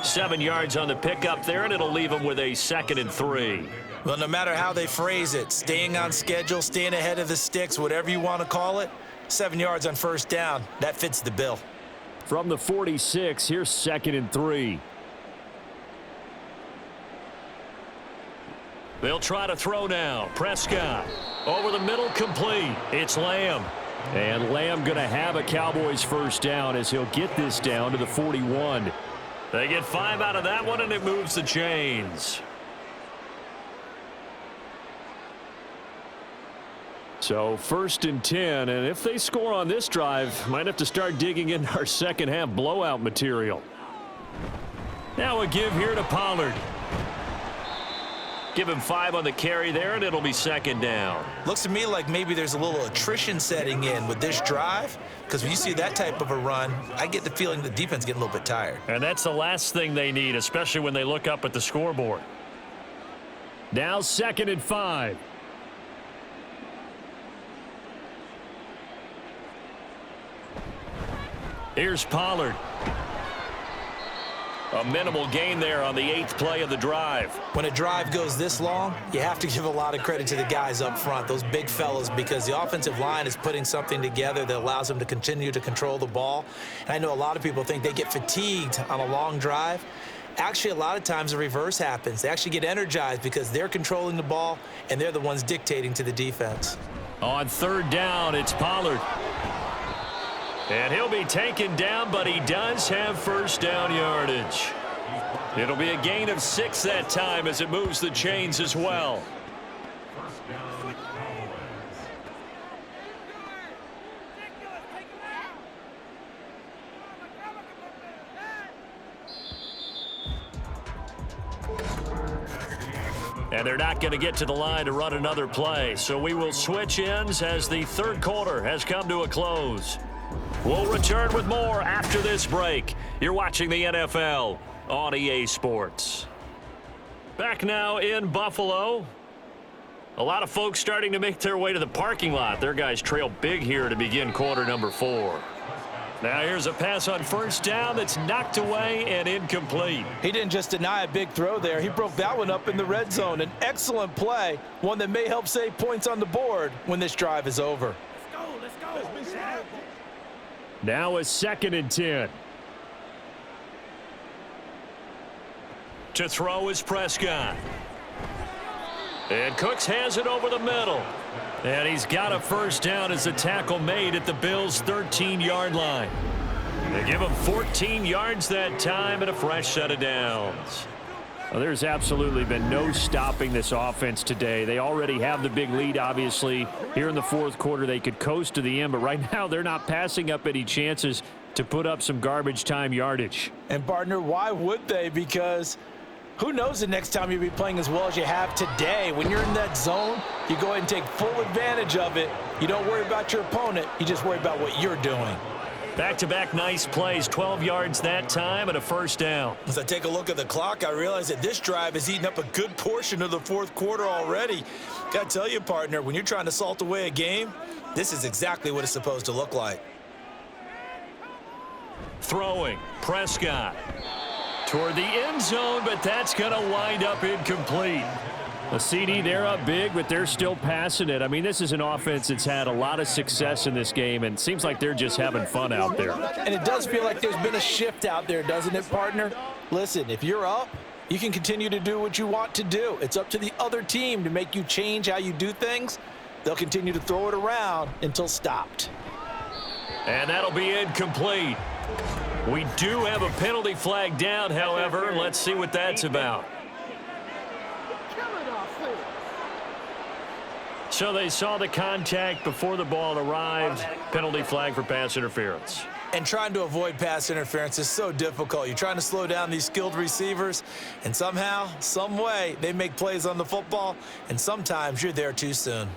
7 yards on the pickup there, and it'll leave him with a 2nd and 3. Well, no matter how they phrase it, staying on schedule, staying ahead of the sticks, whatever you want to call it, 7 yards on 1st down, that fits the bill. From the 46, here's 2nd and 3. They'll try to throw now. Prescott over the middle, complete. It's Lamb. And Lamb going to have a Cowboys first down as he'll get this down to the 41. They get 5 out of that one, and it moves the chains. So 1st and 10, and if they score on this drive, might have to start digging into our second half blowout material. Now a give here to Pollard. Give him 5 on the carry there, and it'll be 2nd down. Looks to me like maybe there's a little attrition setting in with this drive, because when you see that type of a run, I get the feeling the defense getting a little bit tired. And that's the last thing they need, especially when they look up at the scoreboard. Now 2nd and 5. Here's Pollard. A minimal gain there on the 8th play of the drive. When a drive goes this long, you have to give a lot of credit to the guys up front, those big fellas, because the offensive line is putting something together that allows them to continue to control the ball. And I know a lot of people think they get fatigued on a long drive. Actually, a lot of times the reverse happens. They actually get energized because they're controlling the ball, and they're the ones dictating to the defense. On 3rd down, it's Pollard. And he'll be taken down, but he does have first down yardage. It'll be a gain of 6 that time as it moves the chains as well. And they're not going to get to the line to run another play, so we will switch ends as the 3rd quarter has come to a close. We'll return with more after this break. You're watching the NFL on EA Sports. Back now in Buffalo. A lot of folks starting to make their way to the parking lot. Their guys trail big here to begin quarter number 4. Now here's a pass on first down that's knocked away and incomplete. He didn't just deny a big throw there. He broke that one up in the red zone. An excellent play, one that may help save points on the board when this drive is over. Let's go. Now a 2nd and 10. To throw is Prescott. And Cooks has it over the middle. And he's got a first down as the tackle made at the Bills' 13-yard line. They give him 14 yards that time and a fresh set of downs. Well, there's absolutely been no stopping this offense today. They already have the big lead, obviously. Here in the fourth quarter, they could coast to the end, but right now they're not passing up any chances to put up some garbage time yardage. And, partner, why would they? Because who knows the next time you'll be playing as well as you have today. When you're in that zone, you go ahead and take full advantage of it. You don't worry about your opponent. You just worry about what you're doing. Back-to-back nice plays, 12 yards that time and a first down. As I take a look at the clock, I realize that this drive has eaten up a good portion of the fourth quarter already. Got to tell you, partner, when you're trying to salt away a game, this is exactly what it's supposed to look like. Throwing, Prescott. Toward the end zone, but that's going to wind up incomplete. A CD, they're up big, but they're still passing it. I mean, this is an offense that's had a lot of success in this game, and it seems like they're just having fun out there. And it does feel like there's been a shift out there, doesn't it, partner? Listen, if you're up, you can continue to do what you want to do. It's up to the other team to make you change how you do things. They'll continue to throw it around until stopped. And that'll be incomplete. We do have a penalty flag down, however. Let's see what that's about. So they saw the contact before the ball arrived. Penalty flag for pass interference. And trying to avoid pass interference is so difficult. You're trying to slow down these skilled receivers, and somehow, some way, they make plays on the football, and sometimes you're there too soon.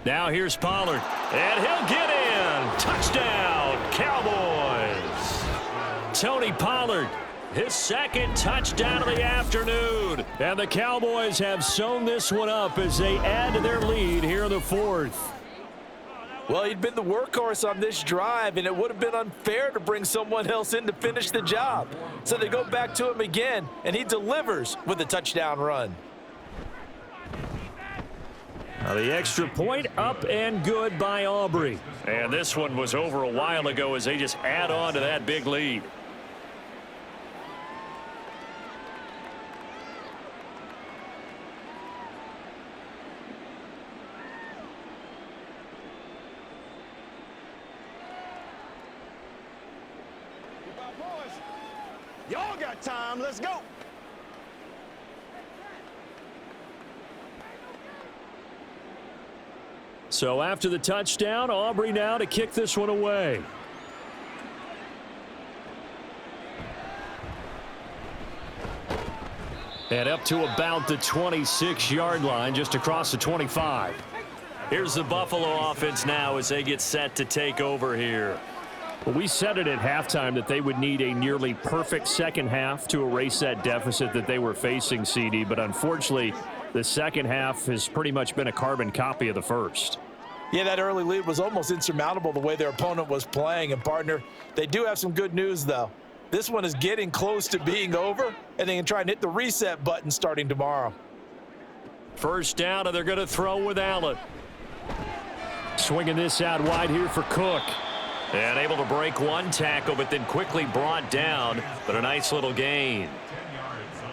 Now here's Pollard, and he'll get in. Touchdown, Cowboys. Tony Pollard, his 2nd touchdown of the afternoon. And the Cowboys have sewn this one up as they add to their lead here in the 4th. Well, he'd been the workhorse on this drive, and it would have been unfair to bring someone else in to finish the job. So they go back to him again, and he delivers with a touchdown run. Now the extra point up and good by Aubrey. And this one was over a while ago as they just add on to that big lead. Y'all got time. Let's go. So after the touchdown, Aubrey now to kick this one away. And up to about the 26-yard line, just across the 25. Here's the Buffalo offense now as they get set to take over here. Well, we said it at halftime that they would need a nearly perfect second half to erase that deficit that they were facing, CD. But unfortunately, the second half has pretty much been a carbon copy of the first. Yeah, that early lead was almost insurmountable the way their opponent was playing. And, partner, they do have some good news, though. This one is getting close to being over, and they can try and hit the reset button starting tomorrow. First down, and they're going to throw with Allen. Swinging this out wide here for Cook. And able to break one tackle, but then quickly brought down. But a nice little gain.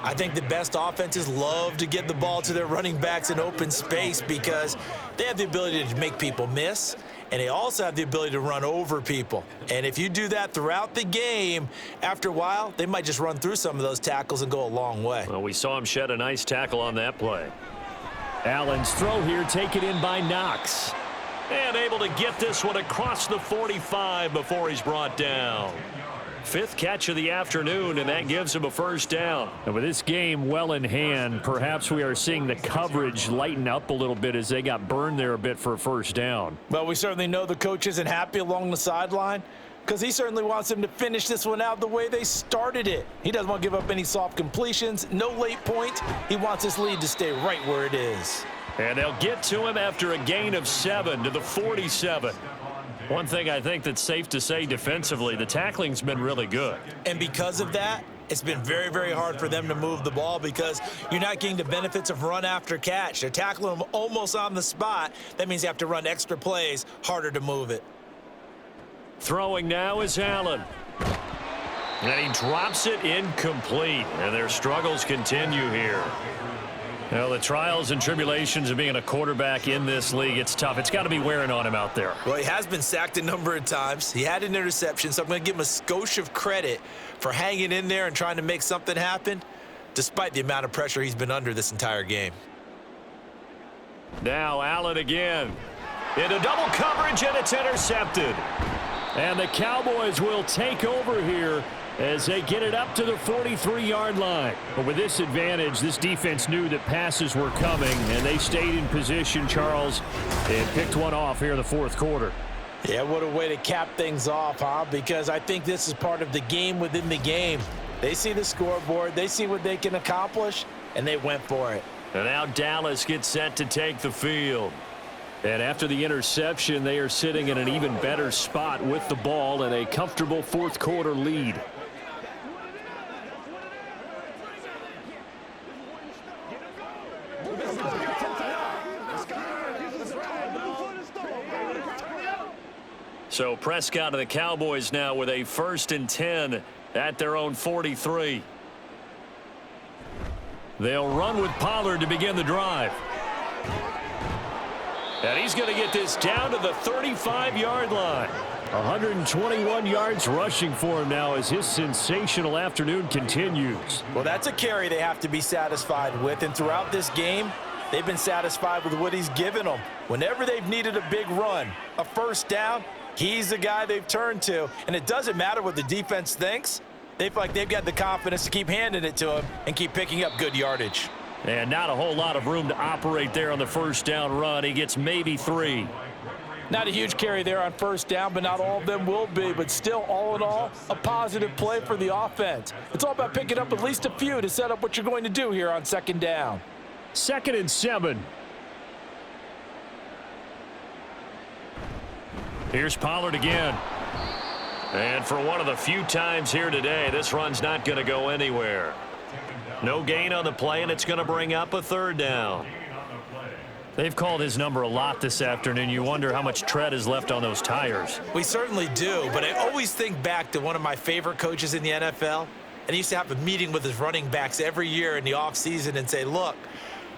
I think the best offenses love to get the ball to their running backs in open space because they have the ability to make people miss, and they also have the ability to run over people. And if you do that throughout the game, after a while, they might just run through some of those tackles and go a long way. Well, we saw him shed a nice tackle on that play. Allen's throw here taken in by Knox. And able to get this one across the 45 before he's brought down. 5th catch of the afternoon, and that gives him a first down. And with this game well in hand, perhaps we are seeing the coverage lighten up a little bit as they got burned there a bit for a first down. Well, we certainly know the coach isn't happy along the sideline because he certainly wants them to finish this one out the way they started it. He doesn't want to give up any soft completions, no late points. He wants this lead to stay right where it is. And they'll get to him after a gain of 7 to the 47. One thing I think that's safe to say defensively, the tackling's been really good. And because of that, it's been very, very hard for them to move the ball because you're not getting the benefits of run after catch. They're tackling them almost on the spot. That means you have to run extra plays, harder to move it. Throwing now is Allen. And he drops it incomplete. And their struggles continue here. Well, the trials and tribulations of being a quarterback in this league, it's tough. It's got to be wearing on him out there. Well, he has been sacked a number of times. He had an interception, so I'm going to give him a skosh of credit for hanging in there and trying to make something happen, despite the amount of pressure he's been under this entire game. Now Allen again. Into double coverage, and it's intercepted. And the Cowboys will take over here as they get it up to the 43-yard line. But with this advantage, this defense knew that passes were coming, and they stayed in position, Charles, and picked one off here in the fourth quarter. Yeah, what a way to cap things off, huh? Because I think this is part of the game within the game. They see the scoreboard, they see what they can accomplish, and they went for it. And now Dallas gets set to take the field. And after the interception, they are sitting in an even better spot with the ball and a comfortable fourth quarter lead. So Prescott and the Cowboys now with a 1st and 10 at their own 43. They'll run with Pollard to begin the drive. And he's going to get this down to the 35-yard line. 121 yards rushing for him now as his sensational afternoon continues. Well, that's a carry they have to be satisfied with, and throughout this game, they've been satisfied with what he's given them. Whenever they've needed a big run, a first down, he's the guy they've turned to, and it doesn't matter what the defense thinks. They feel like they've got the confidence to keep handing it to him and keep picking up good yardage. And not a whole lot of room to operate there on the first down run. He gets maybe 3. Not a huge carry there on first down, but not all of them will be. But still, all in all, a positive play for the offense. It's all about picking up at least a few to set up what you're going to do here on second down. 2nd and 7. Here's Pollard again. And for one of the few times here today, this run's not going to go anywhere. No gain on the play, and it's going to bring up a 3rd down. They've called his number a lot this afternoon. You wonder how much tread is left on those tires. We certainly do, but I always think back to one of my favorite coaches in the NFL, and he used to have a meeting with his running backs every year in the offseason and say, look,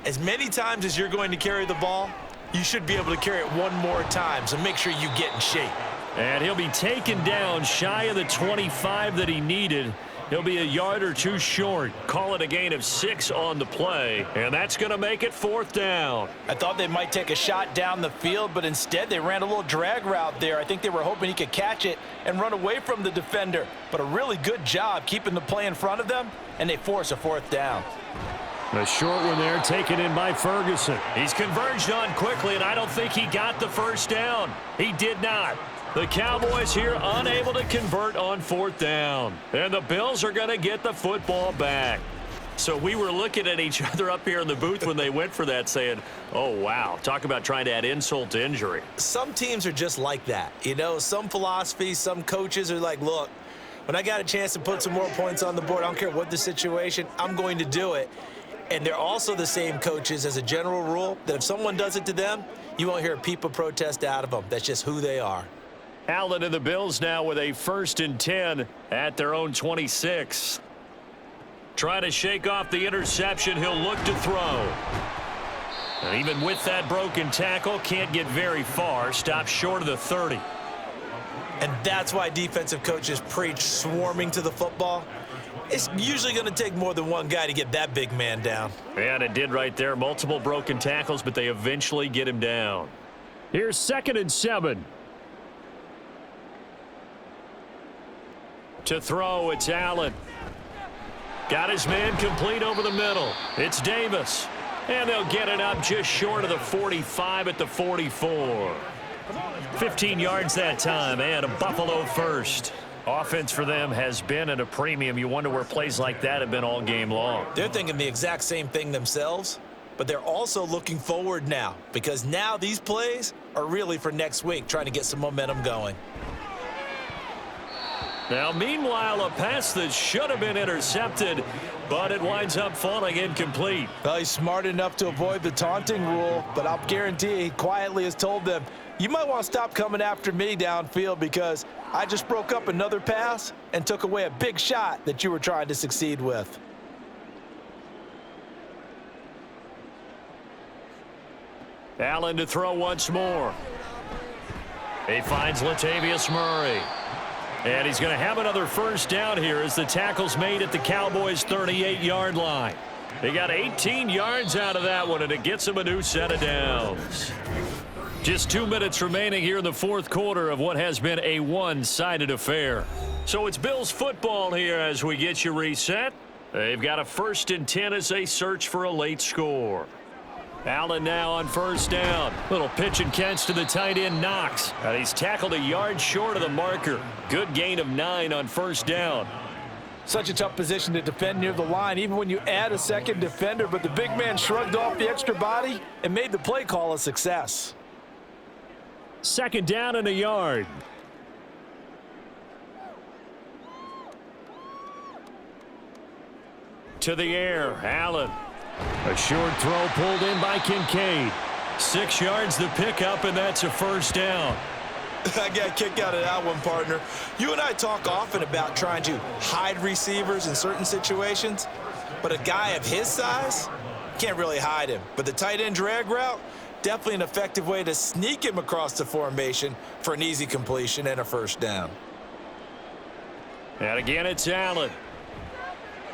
as many times as you're going to carry the ball, you should be able to carry it one more time, so make sure you get in shape. And he'll be taken down shy of the 25 that he needed. He'll be a yard or 2 short. Call it a gain of 6 on the play, and that's going to make it 4th down. I thought they might take a shot down the field, but instead they ran a little drag route there. I think they were hoping he could catch it and run away from the defender, but a really good job keeping the play in front of them, and they force a 4th down. A short one there taken in by Ferguson. He's converged on quickly, and I don't think he got the first down. He did not. The Cowboys here unable to convert on 4th down. And the Bills are going to get the football back. So we were looking at each other up here in the booth when they went for that saying, oh, wow, talk about trying to add insult to injury. Some teams are just like that. You know, some philosophies, some coaches are like, look, when I got a chance to put some more points on the board, I don't care what the situation, I'm going to do it. And they're also the same coaches as a general rule that if someone does it to them, you won't hear a peep of protest out of them. That's just who they are. Allen and the Bills now with a 1st and 10 at their own 26. Try to shake off the interception. He'll look to throw. And even with that broken tackle, can't get very far. Stops short of the 30. And that's why defensive coaches preach swarming to the football. It's usually going to take more than one guy to get that big man down. And it did right there. Multiple broken tackles, but they eventually get him down. Here's 2nd and 7. To throw, it's Allen. Got his man complete over the middle. It's Davis. And they'll get it up just short of the 45 at the 44. 15 yards that time, and a Buffalo first. Offense for them has been at a premium. You wonder where plays like that have been all game long. They're thinking the exact same thing themselves, but they're also looking forward now because now these plays or really for next week, trying to get some momentum going. Now, meanwhile, a pass that should have been intercepted, but it winds up falling incomplete. Well, he's smart enough to avoid the taunting rule, but I'll guarantee he quietly has told them, you might want to stop coming after me downfield because I just broke up another pass and took away a big shot that you were trying to succeed with. Allen to throw once more. He finds Latavius Murray. And he's going to have another first down here as the tackle's made at the Cowboys' 38-yard line. They got 18 yards out of that one, and it gets them a new set of downs. Just 2 minutes remaining here in the fourth quarter of what has been a one-sided affair. So it's Bills football here as we get you reset. They've got a 1st and 10 as they search for a late score. Allen now on first down. Little pitch and catch to the tight end Knox. And he's tackled a yard short of the marker. Good gain of 9 on first down. Such a tough position to defend near the line, even when you add a second defender, but the big man shrugged off the extra body and made the play call a success. 2nd down and a yard. To the air, Allen. A short throw pulled in by Kincaid. 6 yards the pickup, and that's a first down. I got a kick out of that one, partner. You and I talk often about trying to hide receivers in certain situations, but a guy of his size can't really hide him. But the tight end drag route, definitely an effective way to sneak him across the formation for an easy completion and a first down. And again, it's Allen.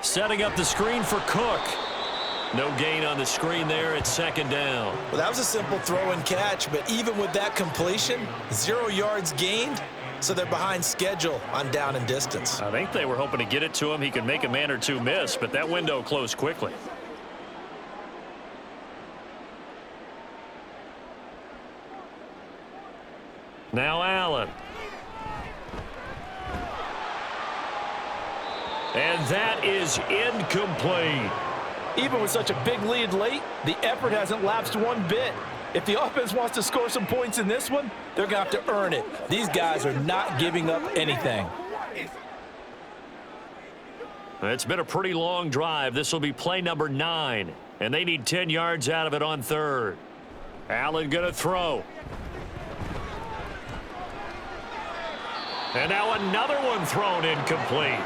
Setting up the screen for Cook. No gain on the screen there at 2nd down. Well, that was a simple throw and catch, but even with that completion, 0 yards gained, so they're behind schedule on down and distance. I think they were hoping to get it to him. He could make a man or two miss, but that window closed quickly. Now Allen. And that is incomplete. Even with such a big lead late, the effort hasn't lapsed one bit. If the offense wants to score some points in this one, they're going to have to earn it. These guys are not giving up anything. It's been a pretty long drive. This will be play number 9, and they need 10 yards out of it on 3rd. Allen going to throw. And now another one thrown incomplete.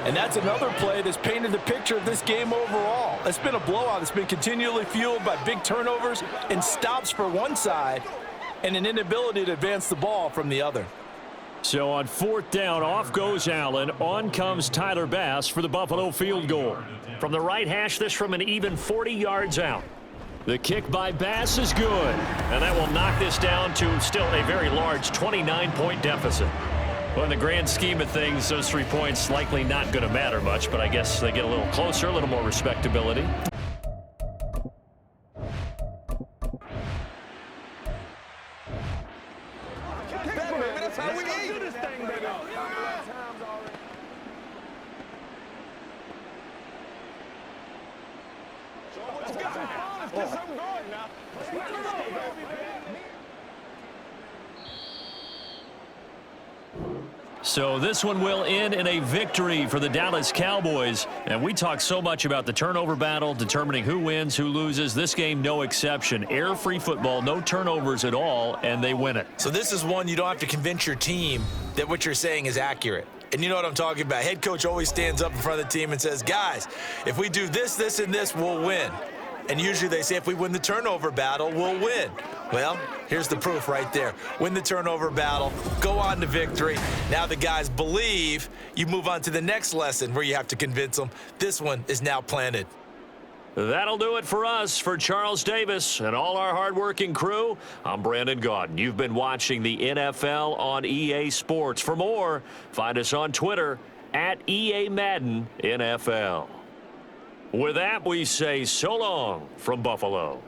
And that's another play that's painted the picture of this game overall. It's been a blowout. It's been continually fueled by big turnovers and stops for one side and an inability to advance the ball from the other. So on 4th down, off goes Allen. On comes Tyler Bass for the Buffalo field goal. From the right hash, this from an even 40 yards out. The kick by Bass is good. And that will knock this down to still a very large 29-point deficit. Well, in the grand scheme of things, those 3 points likely not going to matter much, but I guess they get a little closer, a little more respectability. That's how we do this thing, baby. Let's get some fun. Let's get something going now. Let's go, baby. So this one will end in a victory for the Dallas Cowboys. And we talk so much about the turnover battle, determining who wins, who loses. This game, no exception. Air-free football, no turnovers at all, and they win it. So this is one you don't have to convince your team that what you're saying is accurate. And you know what I'm talking about. Head coach always stands up in front of the team and says, guys, if we do this, this, and this, we'll win. And usually they say if we win the turnover battle, we'll win. Well, here's the proof right there. Win the turnover battle, go on to victory. Now the guys believe. You move on to the next lesson where you have to convince them. This one is now planted. That'll do it for us. For Charles Davis and all our hardworking crew, I'm Brandon Gaudin. You've been watching the NFL on EA Sports. For more, find us on Twitter at EA Madden NFL. With that, we say so long from Buffalo.